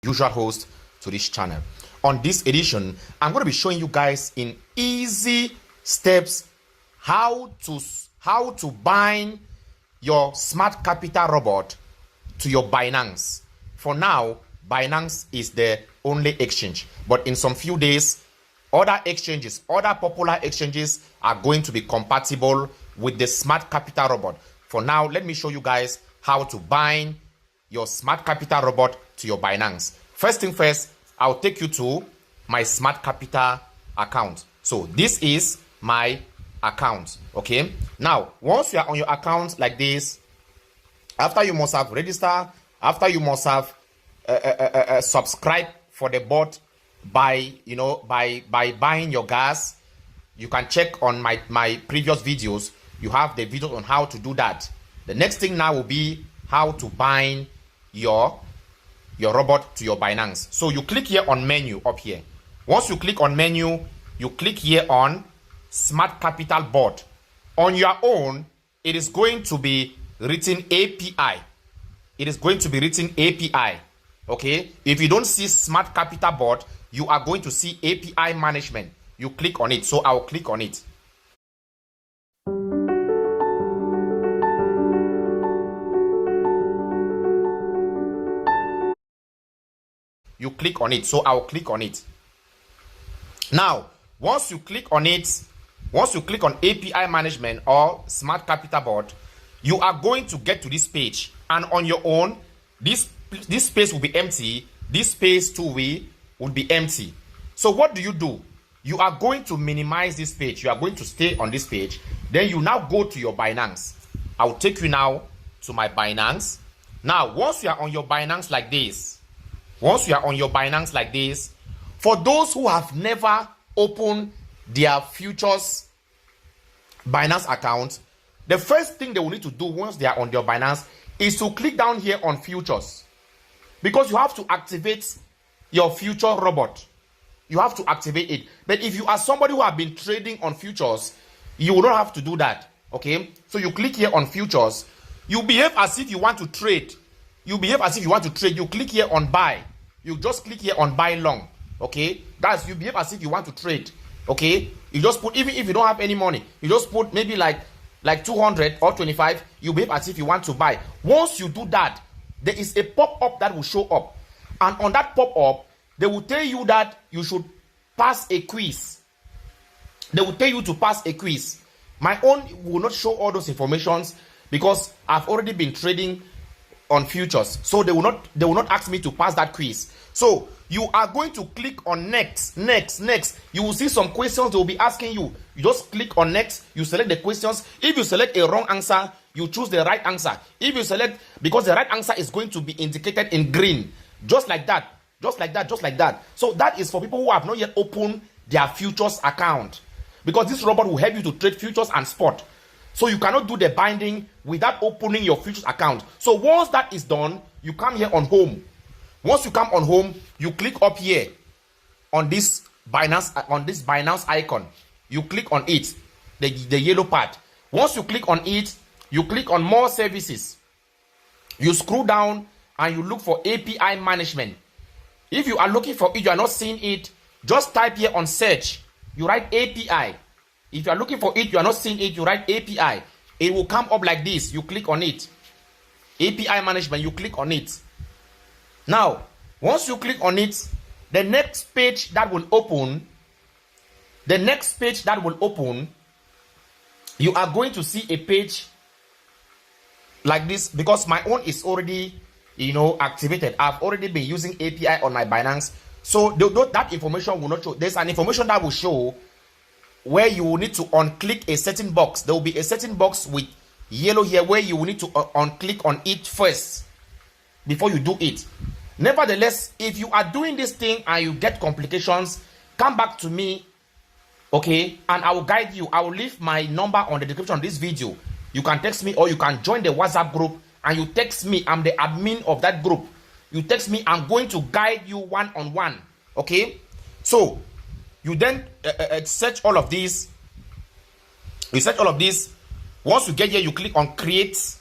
usual host to this channel. On this edition, I'm going to be showing you guys in easy steps how to bind your smart capital robot to your Binance. For now, Binance is the only exchange, but in some few days, other exchanges, other popular exchanges are going to be compatible with the smart capital robot. For now, let me show you guys how to bind your smart capital robot to your Binance. First thing first, I'll take you to my smart capital account. So this is my account. Okay, now once you are on your account like this, after you must have registered, after you must have subscribed for the bot by buying your gas. You can check on my previous videos. You have the videos on how to do that. The next thing now will be how to bind your robot to your Binance. So you click here on menu up here. Once you click on menu, you click here on smart capital bot. On your own, it is going to be written API. It is going to be written API. Okay, if you don't see smart capital bot, you are going to see API management. You click on it. So I'll click on it. You click on it. So I'll click on it. Now, once you click on it, once you click on API management or smart capital bot, you are going to get to this page. And on your own, this space will be empty. This space too will be empty. So what do? You are going to minimize this page. You are going to stay on this page. Then you now go to your Binance. I will take you now to my Binance. Now, once you are on your Binance like this, for those who have never opened their futures Binance account, the first thing they will need to do once they are on their Binance is to click down here on futures, because you have to activate your future robot. You have to activate it. But if you are somebody who have been trading on futures, you will not have to do that. Okay, so you click here on futures. You behave as if you want to trade. You click here on buy. You just click here on buy long. Okay, that's, you behave as if you want to trade. Okay, you just put, even if you don't have any money, you just put maybe like 200 or 25. You behave as if you want to buy. Once you do that, there is a pop-up that will show up, and on that pop-up they will tell you that you should pass a quiz. They will tell you to pass a quiz. My own will not show all those informations because I've already been trading on futures, so they will not ask me to pass that quiz. So you are going to click on next. You will see some questions they will be asking you. You just click on next. You select the questions. If you select a wrong answer, you choose the right answer. If you select, because the right answer is going to be indicated in green, just like that. So that is for people who have not yet opened their futures account, because this robot will help you to trade futures and spot. So you cannot do the binding without opening your futures account. So once that is done, you come here on home. Once you come on home, you click up here on this Binance icon. You click on it, the yellow part. Once you click on it, you click on more services. You scroll down and you look for API management. If you are looking for it, you are not seeing it, just type here on search. You write API. If you are looking for it, you are not seeing it, you write API. It will come up like this. You click on it. API management, you click on it. Now, once you click on it, the next page that will open, you are going to see a page like this, because my own is already activated. I've already been using API on my Binance, so that information will not show. There's an information that will show where you will need to unclick a certain box. There will be a certain box with yellow here where you will need to unclick on it first before you do it. Nevertheless, if you are doing this thing and you get complications, come back to me, okay, and I will guide you. I will leave my number on the description of this video. You can text me, or you can join the WhatsApp group and you text me. I'm the admin of that group. You text me, I'm going to guide you one-on-one. Okay, so you then search all of these. Once you get here, you click on create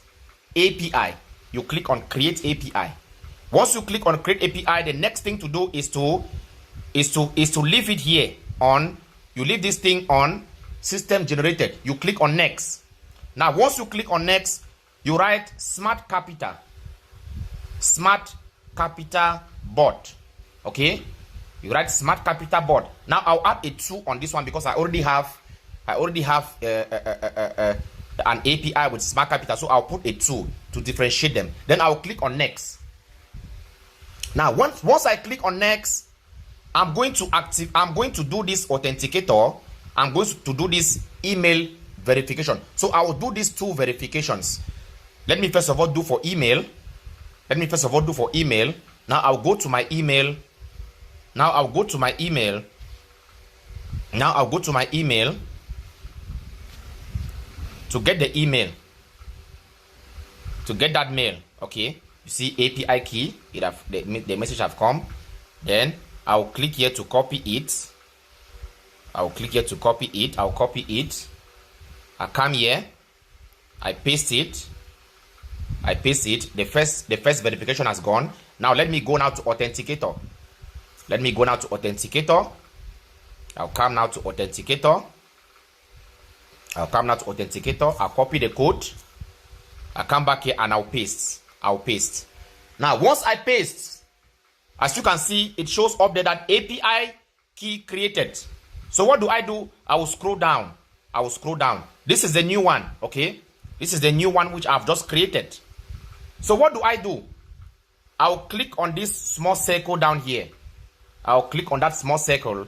API. You click on create API. Once you click on create API, the next thing to do is to leave it here on. You leave this thing on system generated. You click on next. Now, once you click on next, you write smart capital bot. Okay, you write smart capital bot. Now I'll add a 2 on this one because I already have an API with smart capital, so I'll put a 2 to differentiate them. Then I'll click on next. Now once I click on next, I'm going to do this authenticator. I'm going to do this email verification. So I will do these 2 verifications. Let me first of all do for email. Now I'll go to my email. To get the email. To get that mail. Okay. You see API key. The message have come. Then I'll click here to copy it. I'll copy it. I come here. I paste it. The first verification has gone. Now let me go now to authenticator. I'll come now to authenticator. I'll copy the code. I'll come back here and I'll paste. Now once I paste, as you can see, it shows up there that API key created. So what do? I will scroll down. This is the new one. Okay, this is the new one which I've just created. So what do? I'll click on this small circle down here. I'll click on that small circle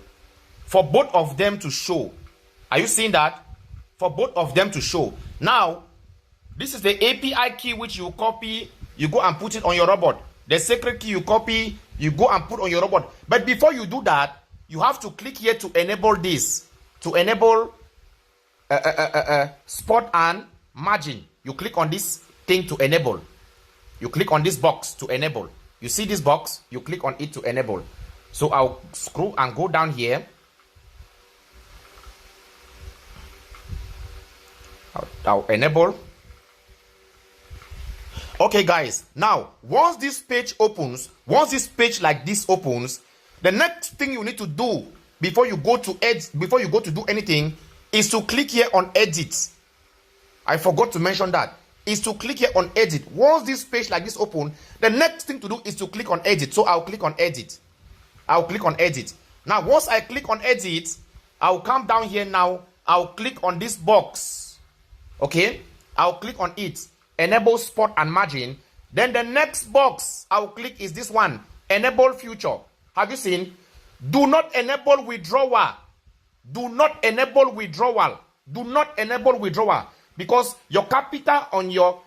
for both of them to show. Are you seeing that? For both of them to show. Now, this is the API key which you copy, you go and put it on your robot. The secret key you copy, you go and put on your robot. But before you do that, you have to click here to enable this. To enable spot and margin. You click on this thing to enable. You click on this box to enable. You see this box? You click on it to enable. So I'll scroll and go down here. I'll enable. Okay, guys. Now, once this page like this opens, the next thing you need to do before you go to do anything is to click here on edit. I forgot to mention that. Is to click here on edit. Once this page like this open, the next thing to do is to click on edit. So I'll click on edit. Now once I click on edit, I'll come down here now. I'll click on this box. Okay, I'll click on it. Enable spot and margin. Then the next box I'll click is this one. Enable future. Have you seen? Do not enable withdrawal. Because your capital on your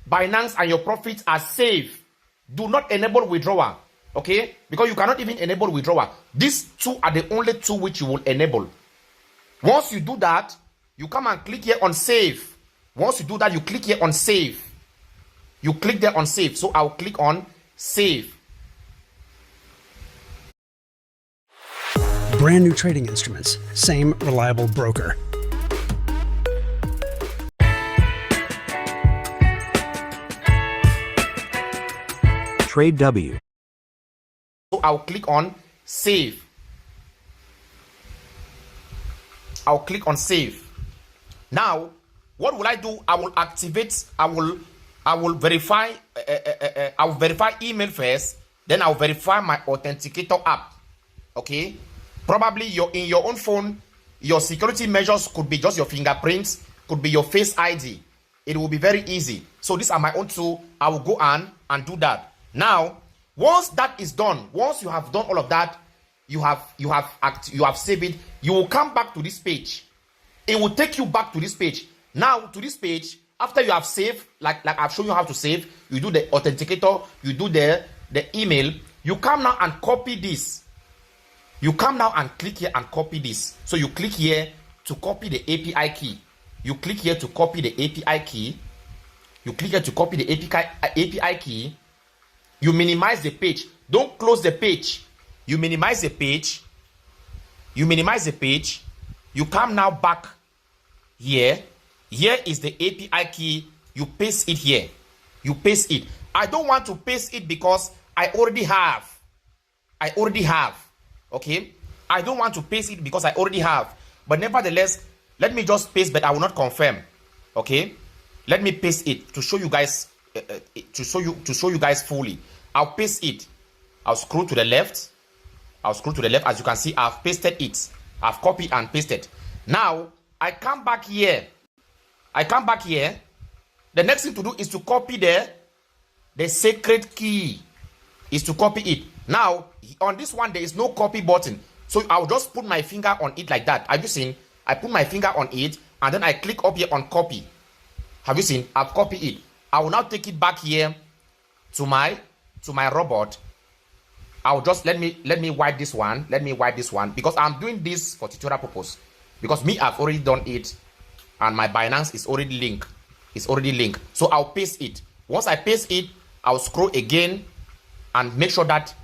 Binance and your profits are safe. Do not enable withdrawal. Okay? Because you cannot even enable withdrawal. These 2 are the only 2 which you will enable. Once you do that, you come and click here on save. Once you do that, you click here on save. You click there on save. So I'll click on save. Brand new trading instruments. Same reliable broker. Trade W. So I'll click on save. Now, what will I do? I will activate. I will verify. I will verify email first. Then I'll verify my authenticator app. Okay. Probably in your own phone, your security measures could be just your fingerprints, could be your face ID. It will be very easy. So these are my own 2. I will go on and do that. Now, once that is done, once you have done all of that, you have saved it. You will come back to this page. It will take you back to this page. Now, to this page, after you have saved, like I've shown you how to save, you do the authenticator, you do the email. You come now and copy this. You come now and click here and copy this. So you click here to copy the API key. You click here to copy the API key. You click here to copy the API key. You minimize the page. Don't close the page. You minimize the page. You come now back here. Here is the API key. You paste it here. I don't want to paste it because I already have. Okay, I don't want to paste it because I already have, but nevertheless, let me just paste, but I will not confirm. Okay, let me paste it to show you guys, to show you guys fully. I'll paste it. I'll scroll to the left. As you can see, I've pasted it. I've copied and pasted. Now I come back here. The next thing to do is to copy the secret key. Is to copy it. Now on this one there is no copy button, so I'll just put my finger on it like that. Have you seen? I put my finger on it and then I click up here on copy. Have you seen? I've copied it. I will now take it back here to my robot. I'll just let me wipe this one. Let me wipe this one because I'm doing this for tutorial purpose. Because me, I've already done it, and my Binance is already linked. So I'll paste it. Once I paste it, I'll scroll again and make sure that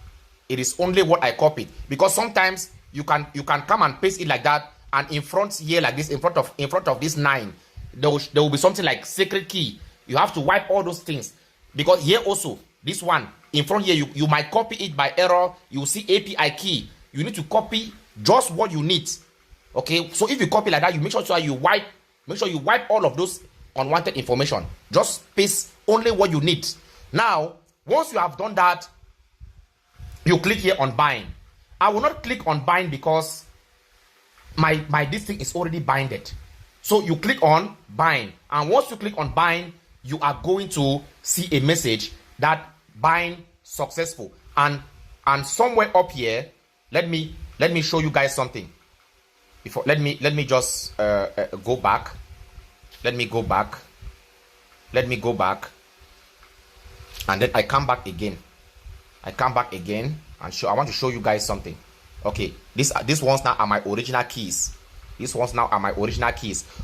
it is only what I copied. Because sometimes you can come and paste it like that, and in front here like this, in front of this 9, there will be something like secret key. You have to wipe all those things, because here also this one in front here, you might copy it by error. You will see API key. You need to copy just what you need. Okay, so if you copy like that, you make sure you wipe all of those unwanted information. Just paste only what you need. Now once you have done that, you click here on bind. I will not click on bind because my this thing is already binded. So you click on bind, and once you click on bind, you are going to see a message that bind successful. And somewhere up here, let me show you guys something. Before let me just go back. Let me go back, and then I come back again. And I want to show you guys something. Okay, these ones now are my original keys.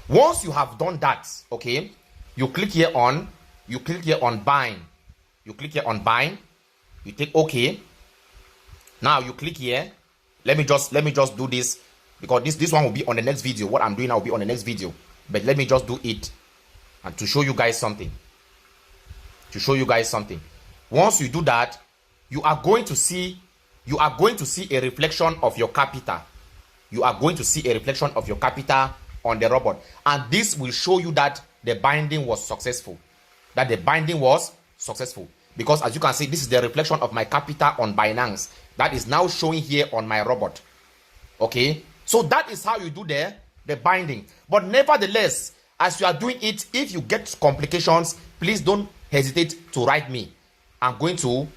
Once you have done that, okay, you click here on bind. You take okay. Now you click here. Let me just do this, because this one will be on the next video. What I'm doing now will be on the next video, but let me just do it and to show you guys something. Once you do that, you are going to see a reflection of your capital. On the robot, and this will show you that the binding was successful. Because as you can see, this is the reflection of my capital on Binance that is now showing here on my robot. Okay, so that is how you do the binding. But nevertheless, as you are doing it, if you get complications, please don't hesitate to write me. I'm going to